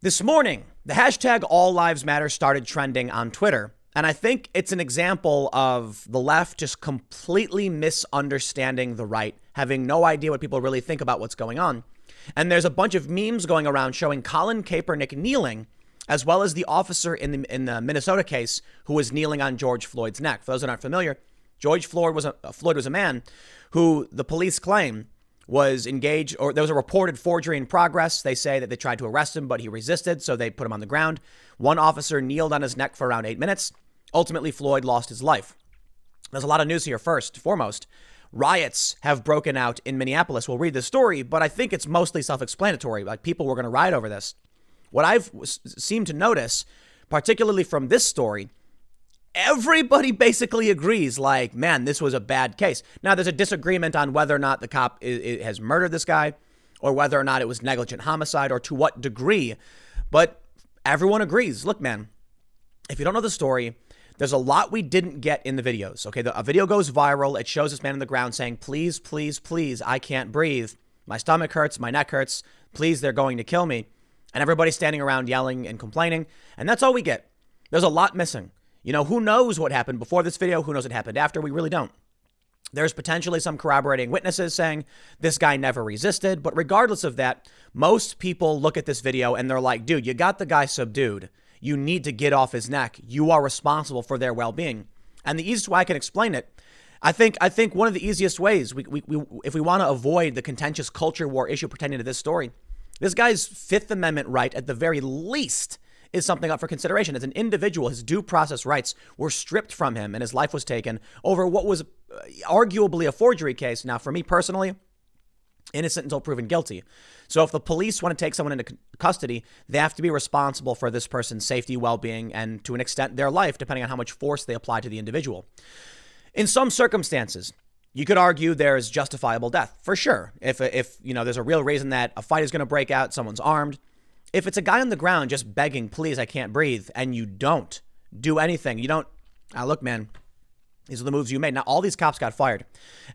This morning, the hashtag All Lives Matter started trending on Twitter. And I think it's an example of the left just completely misunderstanding the right, having no idea what people really think about what's going on. And there's a bunch of memes going around showing Colin Kaepernick kneeling, as well as the officer in the Minnesota case who was kneeling on George Floyd's neck. For those that aren't familiar, George Floyd was a man who the police claim was engaged, or there was a reported forgery in progress. They say that they tried to arrest him, but he resisted, so they put him on the ground. One officer kneeled on his neck for around 8 minutes. Ultimately, Floyd lost his life. There's a lot of news here. First, foremost, riots have broken out in Minneapolis. We'll read the story, but I think it's mostly self-explanatory. Like, people were going to riot over this. What I've seemed to notice, particularly from this story, everybody basically agrees, like, man, this was a bad case. Now, there's a disagreement on whether or not the cop has murdered this guy, or whether or not it was negligent homicide, or to what degree. But everyone agrees. Look, man, if you don't know the story, there's a lot we didn't get in the videos. Okay, a video goes viral. It shows this man on the ground saying, please, please, please, I can't breathe. My stomach hurts. My neck hurts. Please, they're going to kill me. And everybody's standing around yelling and complaining. And that's all we get. There's a lot missing. You know, who knows what happened before this video? Who knows what happened after? We really don't. There's potentially some corroborating witnesses saying this guy never resisted. But regardless of that, most people look at this video and they're like, dude, you got the guy subdued. You need to get off his neck. You are responsible for their well-being. And the easiest way I can explain it, I think one of the easiest ways, if we want to avoid the contentious culture war issue pertaining to this story, this guy's Fifth Amendment right, at the very least, is something up for consideration. As an individual, his due process rights were stripped from him and his life was taken over what was arguably a forgery case. Now, for me personally, innocent until proven guilty. So if the police want to take someone into custody, they have to be responsible for this person's safety, well-being, and to an extent their life, depending on how much force they apply to the individual. In some circumstances, you could argue there's justifiable death, for sure. If you know, there's a real reason that a fight is going to break out, someone's armed. If it's a guy on the ground just begging, please, I can't breathe, and you don't do anything, you don't, look, man, these are the moves you made. Now, all these cops got fired.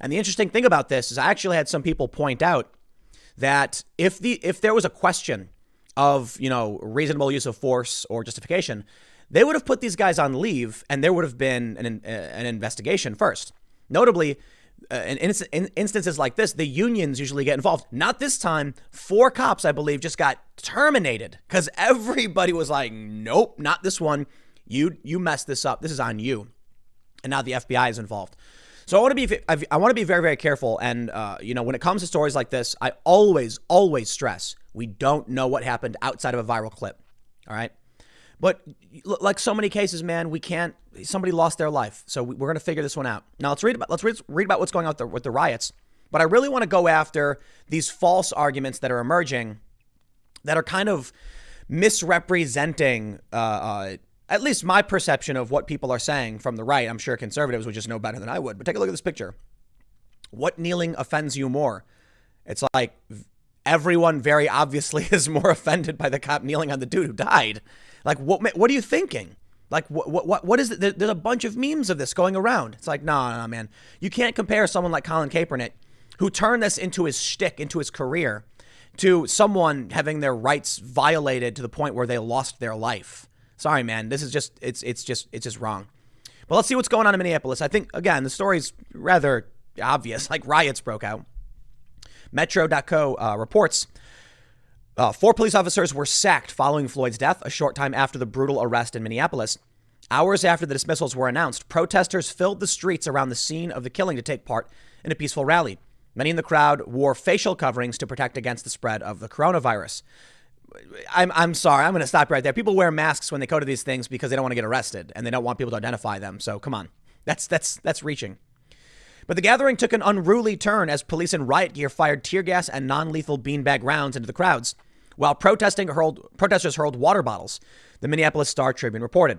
And the interesting thing about this is I actually had some people point out that if there was a question of, you know, reasonable use of force or justification, they would have put these guys on leave and there would have been an investigation first. Notably, in instances like this, the unions usually get involved. Not this time. 4 cops, I believe, just got terminated because everybody was like, nope, not this one. You messed this up. This is on you. And now the FBI is involved. So I want to be very, very careful. And, you know, when it comes to stories like this, I always stress we don't know what happened outside of a viral clip. All right. But like so many cases, man, somebody lost their life. So we're going to figure this one out. Now let's read about what's going on with the riots. But I really want to go after these false arguments that are emerging that are kind of misrepresenting, at least my perception of what people are saying from the right. I'm sure conservatives would just know better than I would. But take a look at this picture. What kneeling offends you more? It's like everyone very obviously is more offended by the cop kneeling on the dude who died. Like, what are you thinking? Like, what is it? There's a bunch of memes of this going around. It's like, no, man. You can't compare someone like Colin Kaepernick, who turned this into his shtick, into his career, to someone having their rights violated to the point where they lost their life. Sorry, man. This is just, it's just wrong. But let's see what's going on in Minneapolis. I think, again, the story's rather obvious, like riots broke out. Metro.co reports 4 police officers were sacked following Floyd's death a short time after the brutal arrest in Minneapolis. Hours after the dismissals were announced, protesters filled the streets around the scene of the killing to take part in a peaceful rally. Many in the crowd wore facial coverings to protect against the spread of the coronavirus. I'm sorry. I'm going to stop right there. People wear masks when they go to these things because they don't want to get arrested and they don't want people to identify them. So come on. That's reaching. But the gathering took an unruly turn as police in riot gear fired tear gas and non-lethal beanbag rounds into the crowds, while protesters hurled water bottles, the Minneapolis Star-Tribune reported.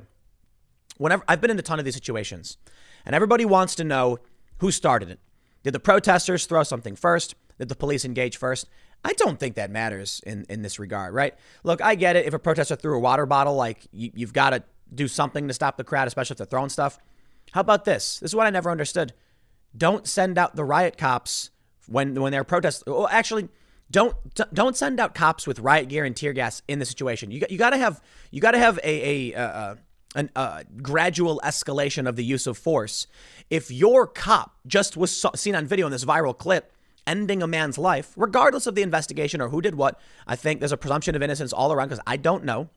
I've been in a ton of these situations, and everybody wants to know who started it. Did the protesters throw something first? Did the police engage first? I don't think that matters in this regard, right? Look, I get it. If a protester threw a water bottle, like you've got to do something to stop the crowd, especially if they're throwing stuff. How about this? This is what I never understood. Don't send out the riot cops when they're protesting. Well, actually, Don't send out cops with riot gear and tear gas in the situation. You got to have a gradual escalation of the use of force. If your cop just was seen on video in this viral clip ending a man's life, regardless of the investigation or who did what, I think there's a presumption of innocence all around because I don't know,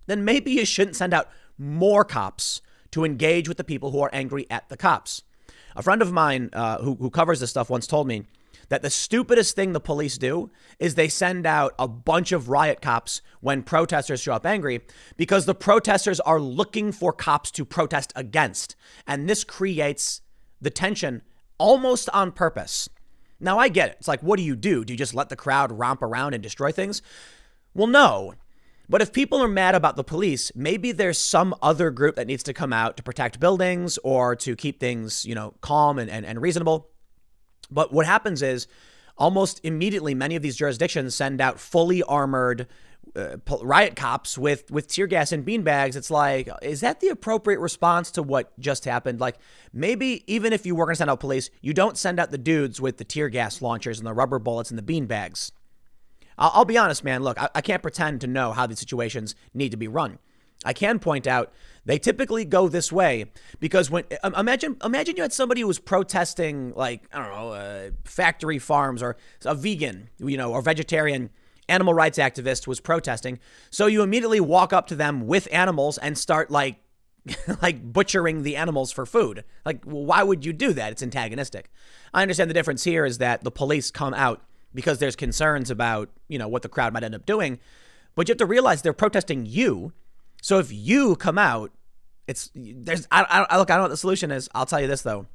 then maybe you shouldn't send out more cops to engage with the people who are angry at the cops. A friend of mine who covers this stuff once told me that the stupidest thing the police do is they send out a bunch of riot cops when protesters show up angry because the protesters are looking for cops to protest against. And this creates the tension almost on purpose. Now, I get it. It's like, what do? Do you just let the crowd romp around and destroy things? Well, no. But if people are mad about the police, maybe there's some other group that needs to come out to protect buildings or to keep things, calm and reasonable. But what happens is almost immediately, many of these jurisdictions send out fully armored riot cops with tear gas and beanbags. It's like, is that the appropriate response to what just happened? Like, maybe even if you were going to send out police, you don't send out the dudes with the tear gas launchers and the rubber bullets and the beanbags. I'll be honest, man. Look, I can't pretend to know how these situations need to be run. I can point out they typically go this way because when imagine you had somebody who was protesting, like, I don't know, factory farms, or a vegan, or vegetarian animal rights activist was protesting. So you immediately walk up to them with animals and start like butchering the animals for food. Like, why would you do that? It's antagonistic. I understand the difference here is that the police come out because there's concerns about, what the crowd might end up doing. But you have to realize they're protesting you. So if you come out, I don't know what the solution is. I'll tell you this, though.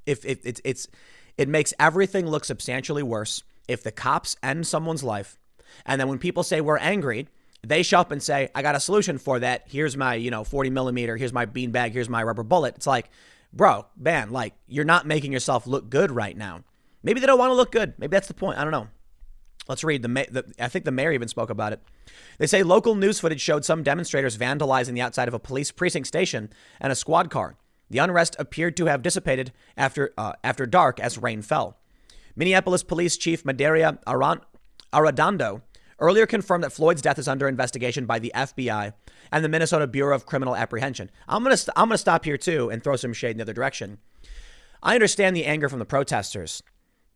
It makes everything look substantially worse if the cops end someone's life. And then when people say we're angry, they show up and say, I got a solution for that. Here's my, 40 millimeter. Here's my beanbag. Here's my rubber bullet. It's like, bro, man, like, you're not making yourself look good right now. Maybe they don't want to look good. Maybe that's the point. I don't know. Let's read. I think the mayor even spoke about it. They say local news footage showed some demonstrators vandalizing the outside of a police precinct station and a squad car. The unrest appeared to have dissipated after dark as rain fell. Minneapolis Police Chief Madaria Arradondo earlier confirmed that Floyd's death is under investigation by the FBI and the Minnesota Bureau of Criminal Apprehension. I'm gonna stop here too and throw some shade in the other direction. I understand the anger from the protesters.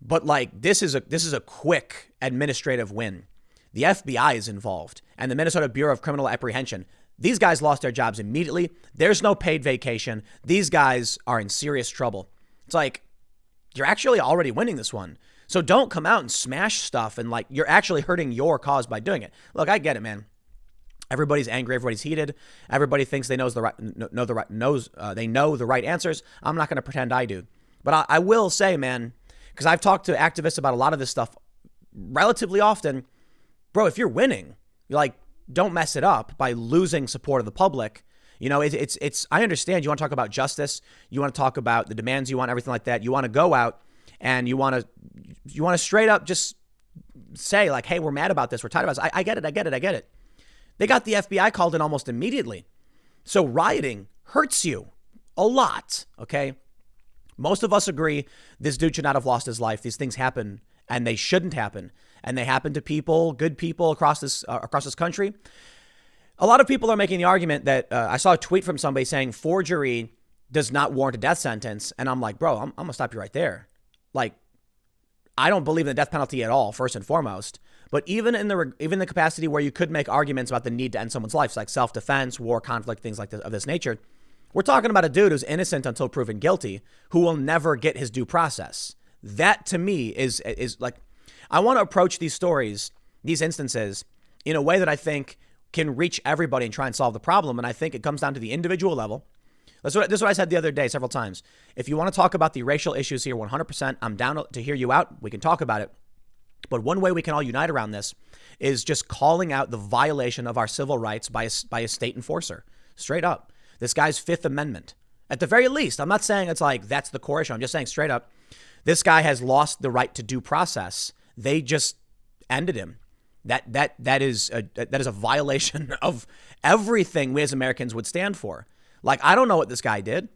But like, this is a quick administrative win. The FBI is involved and the Minnesota Bureau of Criminal Apprehension. These guys lost their jobs immediately. There's no paid vacation. These guys are in serious trouble. It's like, you're actually already winning this one. So don't come out and smash stuff and like, you're actually hurting your cause by doing it. Look, I get it, man. Everybody's angry. Everybody's heated. Everybody thinks they know the right answers. I'm not going to pretend I do. But I will say, man, because I've talked to activists about a lot of this stuff relatively often. Bro, if you're winning, don't mess it up by losing support of the public. I understand you want to talk about justice. You want to talk about the demands you want, everything like that. You want to go out and you want to straight up just say like, hey, we're mad about this. We're tired about this. I get it. They got the FBI called in almost immediately. So rioting hurts you a lot. Okay. Most of us agree this dude should not have lost his life. These things happen and they shouldn't happen. And they happen to people, good people across this country. A lot of people are making the argument that I saw a tweet from somebody saying forgery does not warrant a death sentence. And I'm like, bro, I'm going to stop you right there. Like, I don't believe in the death penalty at all, first and foremost. But even in the capacity where you could make arguments about the need to end someone's life, like self-defense, war, conflict, things like this, of this nature, we're talking about a dude who's innocent until proven guilty, who will never get his due process. That to me is like, I want to approach these stories, these instances, in a way that I think can reach everybody and try and solve the problem. And I think it comes down to the individual level. This is what I said the other day several times. If you want to talk about the racial issues here, 100%, I'm down to hear you out. We can talk about it. But one way we can all unite around this is just calling out the violation of our civil rights by a state enforcer. Straight up. This guy's Fifth Amendment. At the very least, I'm not saying it's like that's the core issue. I'm just saying straight up, this guy has lost the right to due process. They just ended him. That is a violation of everything we as Americans would stand for. Like, I don't know what this guy did.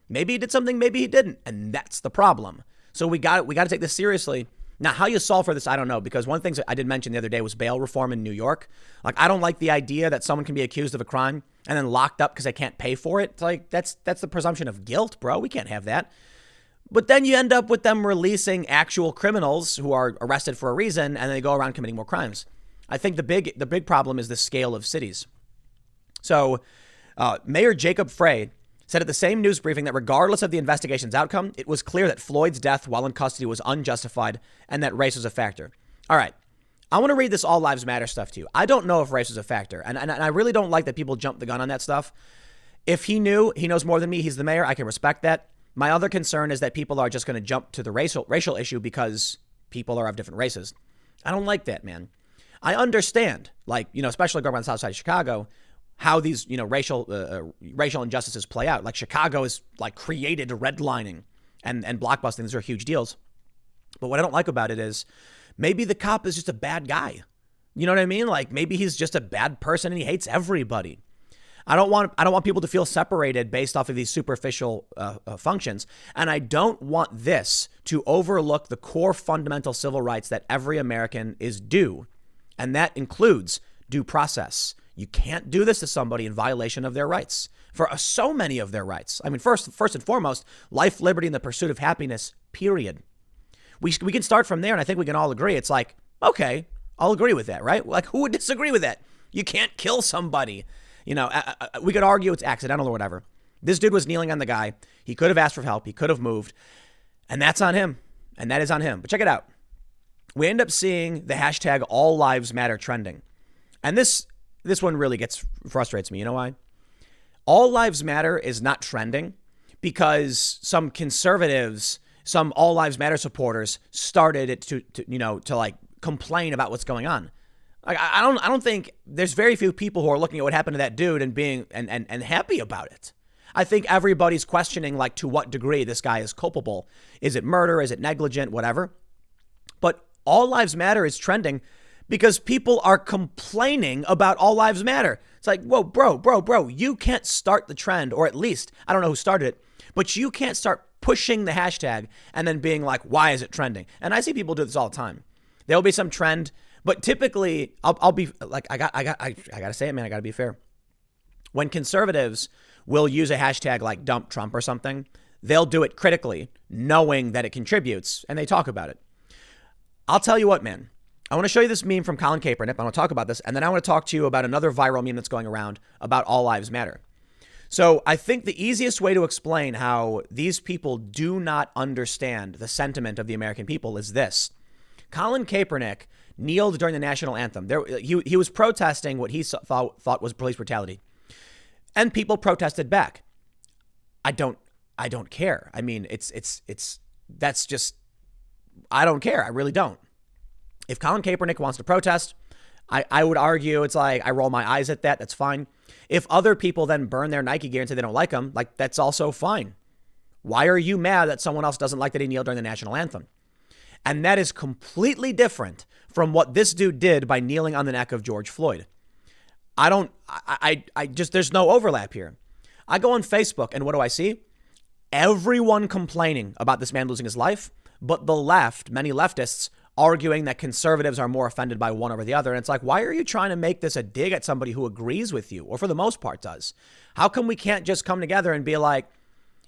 Maybe he did something, maybe he didn't. And that's the problem. So we got to take this seriously. Now, how you solve for this, I don't know, because one of the things I did mention the other day was bail reform in New York. Like, I don't like the idea that someone can be accused of a crime and then locked up because they can't pay for it. It's like, that's the presumption of guilt, bro. We can't have that. But then you end up with them releasing actual criminals who are arrested for a reason, and they go around committing more crimes. I think the big problem is the scale of cities. So Mayor Jacob Frey said at the same news briefing that regardless of the investigation's outcome, it was clear that Floyd's death while in custody was unjustified and that race was a factor. All right. I want to read this All Lives Matter stuff to you. I don't know if race was a factor, and I really don't like that people jump the gun on that stuff. If he knows more than me, he's the mayor. I can respect that. My other concern is that people are just going to jump to the racial issue because people are of different races. I don't like that, man. I understand, like, especially growing up on the south side of Chicago, how these, racial injustices play out. Like, Chicago is like created redlining and blockbusting. These are huge deals. But what I don't like about it is maybe the cop is just a bad guy. You know what I mean? Like, maybe he's just a bad person and he hates everybody. I don't want people to feel separated based off of these superficial functions. And I don't want this to overlook the core fundamental civil rights that every American is due. And that includes due process. You can't do this to somebody in violation of their rights, for so many of their rights. I mean, first and foremost, life, liberty, and the pursuit of happiness, period. We can start from there, and I think we can all agree. It's like, okay, I'll agree with that, right? Like, who would disagree with that? You can't kill somebody. We could argue it's accidental or whatever. This dude was kneeling on the guy. He could have asked for help. He could have moved. And that's on him. And that is on him. But check it out. We end up seeing the hashtag All Lives Matter trending. And this one really frustrates me. You know why? All Lives Matter is not trending because some conservatives, some All Lives Matter supporters started it to like complain about what's going on. Like, I don't think there's very few people who are looking at what happened to that dude and being and happy about it. I think everybody's questioning, like, to what degree this guy is culpable. Is it murder? Is it negligent? Whatever. But All Lives Matter is trending because people are complaining about All Lives Matter. It's like, whoa, bro, you can't start the trend, or at least, I don't know who started it, but you can't start pushing the hashtag and then being like, why is it trending? And I see people do this all the time. There'll be some trend, but typically I'll be like, I gotta say it, man, I gotta be fair. When conservatives will use a hashtag like dump Trump or something, they'll do it critically, knowing that it contributes, and they talk about it. I'll tell you what, man. I want to show you this meme from Colin Kaepernick. I want to talk about this. And then I want to talk to you about another viral meme that's going around about All Lives Matter. So I think the easiest way to explain how these people do not understand the sentiment of the American people is this. Colin Kaepernick kneeled during the national anthem. He was protesting what he thought was police brutality. And people protested back. I don't care. I mean, that's just, I don't care. I really don't. If Colin Kaepernick wants to protest, I would argue it's like, I roll my eyes at that. That's fine. If other people then burn their Nike gear and say they don't like him, like, that's also fine. Why are you mad that someone else doesn't like that he kneeled during the national anthem? And that is completely different from what this dude did by kneeling on the neck of George Floyd. There's no overlap here. I go on Facebook and what do I see? Everyone complaining about this man losing his life, but the left, many leftists, arguing that conservatives are more offended by one over the other. And it's like, why are you trying to make this a dig at somebody who agrees with you, or for the most part does? How come we can't just come together and be like,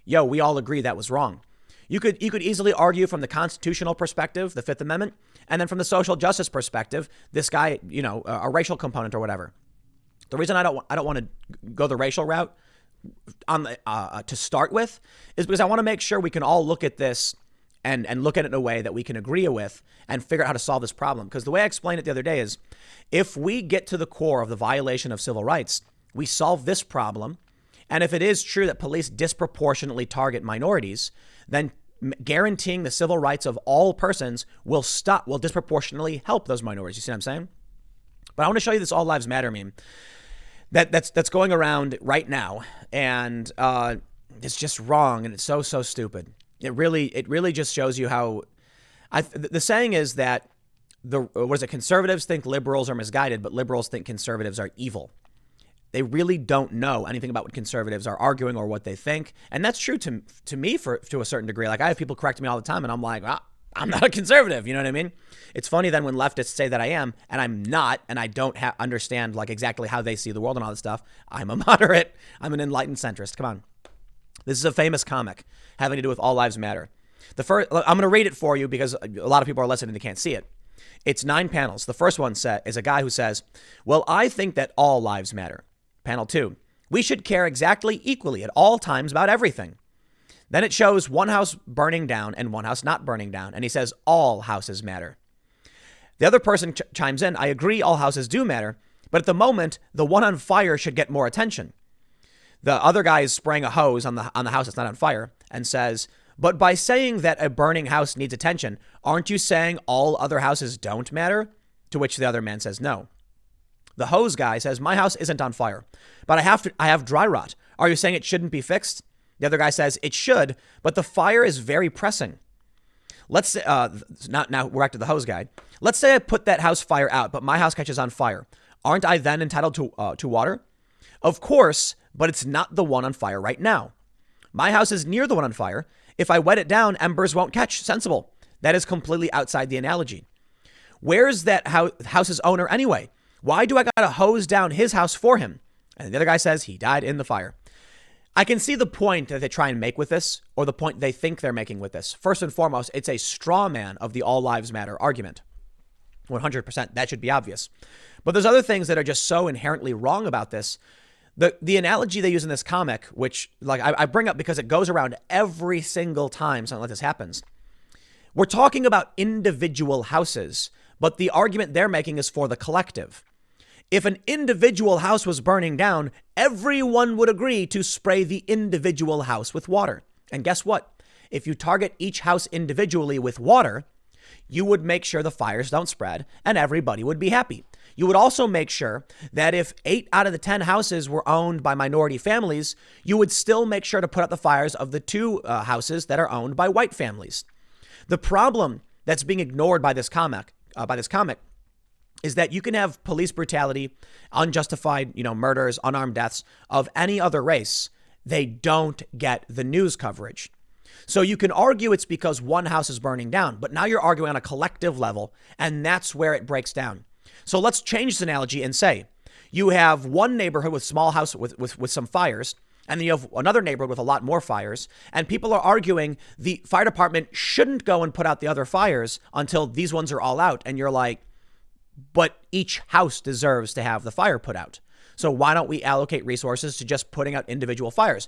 yo, we all agree that was wrong? You could easily argue from the constitutional perspective, the Fifth Amendment, and then from the social justice perspective, this guy, a racial component or whatever. The reason I don't want to go the racial route to start with is because I want to make sure we can all look at this and look at it in a way that we can agree with and figure out how to solve this problem. Because the way I explained it the other day is, if we get to the core of the violation of civil rights, we solve this problem. And if it is true that police disproportionately target minorities, then guaranteeing the civil rights of all persons will disproportionately help those minorities. You see what I'm saying? But I want to show you this All Lives Matter meme that's going around right now. And it's just wrong. And it's so stupid. It really just shows you how the saying is that conservatives think liberals are misguided, but liberals think conservatives are evil. They really don't know anything about what conservatives are arguing or what they think. And that's true to me to a certain degree. Like, I have people correct me all the time and I'm like, I'm not a conservative. You know what I mean? It's funny then when leftists say that I am, and I'm not, and I don't understand like exactly how they see the world and all this stuff. I'm a moderate. I'm an enlightened centrist. Come on. This is a famous comic having to do with all lives matter. The first, I'm going to read it for you because a lot of people are listening and can't see it. It's 9 panels. The first one is a guy who says, well, I think that all lives matter. Panel 2, we should care exactly equally at all times about everything. Then it shows one house burning down and one house not burning down. And he says, all houses matter. The other person chimes in, I agree, all houses do matter. But at the moment, the one on fire should get more attention. The other guy is spraying a hose on the house that's not on fire and says, but by saying that a burning house needs attention, aren't you saying all other houses don't matter? To which the other man says no. The hose guy says, my house isn't on fire, but I have dry rot. Are you saying it shouldn't be fixed? The other guy says it should, but the fire is very pressing. Let's say, now we're back to the hose guy. Let's say I put that house fire out, but my house catches on fire. Aren't I then entitled to water? Of course, but it's not the one on fire right now. My house is near the one on fire. If I wet it down, embers won't catch. Sensible. That is completely outside the analogy. Where's that house's owner anyway? Why do I got to hose down his house for him? And the other guy says he died in the fire. I can see the point that they try and make with this, or the point they think they're making with this. First and foremost, it's a straw man of the all lives matter argument. 100%. That should be obvious. But there's other things that are just so inherently wrong about this. The analogy they use in this comic, which like I bring up because it goes around every single time something like this happens. We're talking about individual houses, but the argument they're making is for the collective. If an individual house was burning down, everyone would agree to spray the individual house with water. And guess what? If you target each house individually with water, you would make sure the fires don't spread and everybody would be happy. You would also make sure that if 8 out of the 10 houses were owned by minority families, you would still make sure to put out the fires of the 2 houses that are owned by white families. The problem that's being ignored by this comic is that you can have police brutality, unjustified, murders, unarmed deaths of any other race. They don't get the news coverage. So you can argue it's because one house is burning down, but now you're arguing on a collective level, and that's where it breaks down. So let's change this analogy and say you have one neighborhood with small house with some fires, and then you have another neighborhood with a lot more fires, and people are arguing the fire department shouldn't go and put out the other fires until these ones are all out. And you're like, but each house deserves to have the fire put out. So why don't we allocate resources to just putting out individual fires?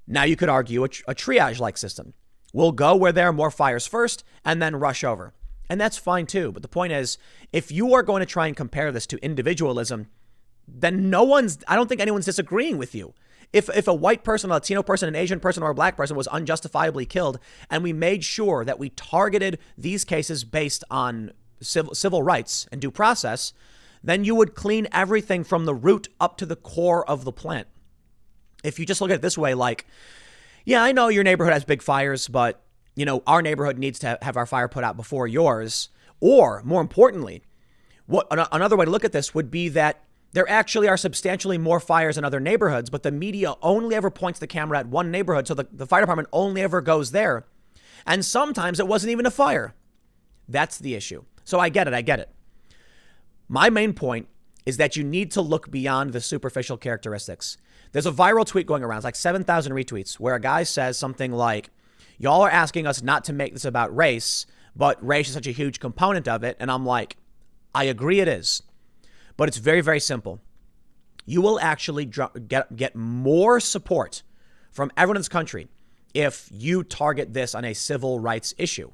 Now you could argue a triage-like system. We'll go where there are more fires first and then rush over. And that's fine too. But the point is, if you are going to try and compare this to individualism, then I don't think anyone's disagreeing with you. If a white person, a Latino person, an Asian person, or a black person was unjustifiably killed, and we made sure that we targeted these cases based on civil rights and due process, then you would clean everything from the root up to the core of the plant. If you just look at it this way, like, yeah, I know your neighborhood has big fires, but our neighborhood needs to have our fire put out before yours. Or more importantly, another way to look at this would be that there actually are substantially more fires in other neighborhoods, but the media only ever points the camera at one neighborhood. So the fire department only ever goes there. And sometimes it wasn't even a fire. That's the issue. So I get it. My main point is that you need to look beyond the superficial characteristics. There's a viral tweet going around, it's like 7,000 retweets, where a guy says something like, y'all are asking us not to make this about race, but race is such a huge component of it. And I'm like, I agree it is, but it's very, very simple. You will actually get more support from everyone in this country if you target this on a civil rights issue.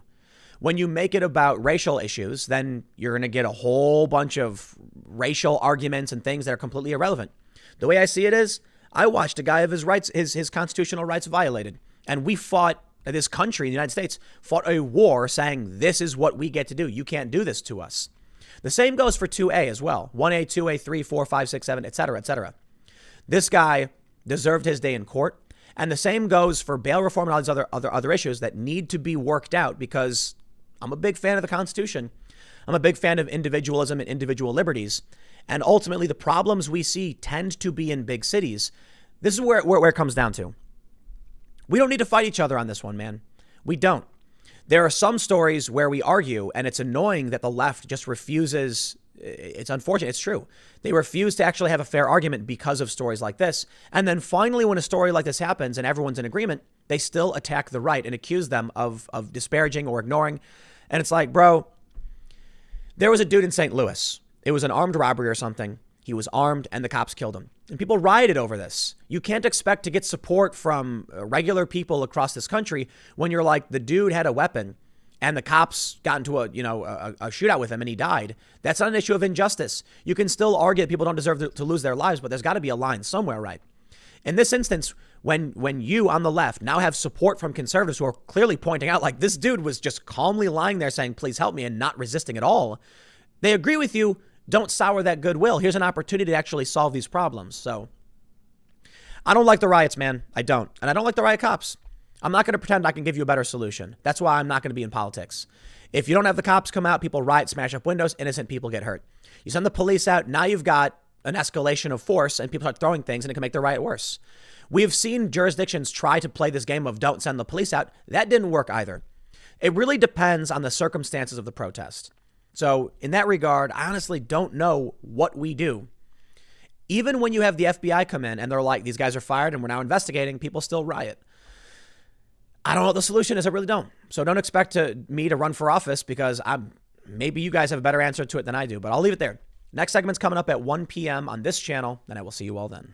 When you make it about racial issues, then you're going to get a whole bunch of racial arguments and things that are completely irrelevant. The way I see it is, I watched a guy have his rights, his constitutional rights violated. And we fought, this country, the United States, fought a war saying, this is what we get to do. You can't do this to us. The same goes for 2A as well. 1A, 2A, 3, 4, 5, 6, 7, et cetera, et cetera. This guy deserved his day in court. And the same goes for bail reform and all these other issues that need to be worked out, because I'm a big fan of the Constitution. I'm a big fan of individualism and individual liberties. And ultimately, the problems we see tend to be in big cities. This is where it comes down to. We don't need to fight each other on this one, man. We don't. There are some stories where we argue, and it's annoying that the left just refuses. It's unfortunate. It's true. They refuse to actually have a fair argument because of stories like this. And then finally, when a story like this happens and everyone's in agreement, they still attack the right and accuse them of disparaging or ignoring. And it's like, bro, there was a dude in St. Louis. It was an armed robbery or something. He was armed and the cops killed him. And people rioted over this. You can't expect to get support from regular people across this country when you're like, the dude had a weapon and the cops got into a shootout with him and he died. That's not an issue of injustice. You can still argue that people don't deserve to lose their lives, but there's got to be a line somewhere, right? In this instance, when you on the left now have support from conservatives who are clearly pointing out like this dude was just calmly lying there saying, please help me, and not resisting at all, they agree with you. Don't sour that goodwill. Here's an opportunity to actually solve these problems. So I don't like the riots, man. I don't. And I don't like the riot cops. I'm not going to pretend I can give you a better solution. That's why I'm not going to be in politics. If you don't have the cops come out, people riot, smash up windows, innocent people get hurt. You send the police out, now you've got an escalation of force and people start throwing things and it can make the riot worse. We've seen jurisdictions try to play this game of don't send the police out. That didn't work either. It really depends on the circumstances of the protest. So in that regard, I honestly don't know what we do. Even when you have the FBI come in and they're like, these guys are fired and we're now investigating, people still riot. I don't know what the solution is. I really don't. So don't expect me to run for office because maybe you guys have a better answer to it than I do, but I'll leave it there. Next segment's coming up at 1 p.m. on this channel, and I will see you all then.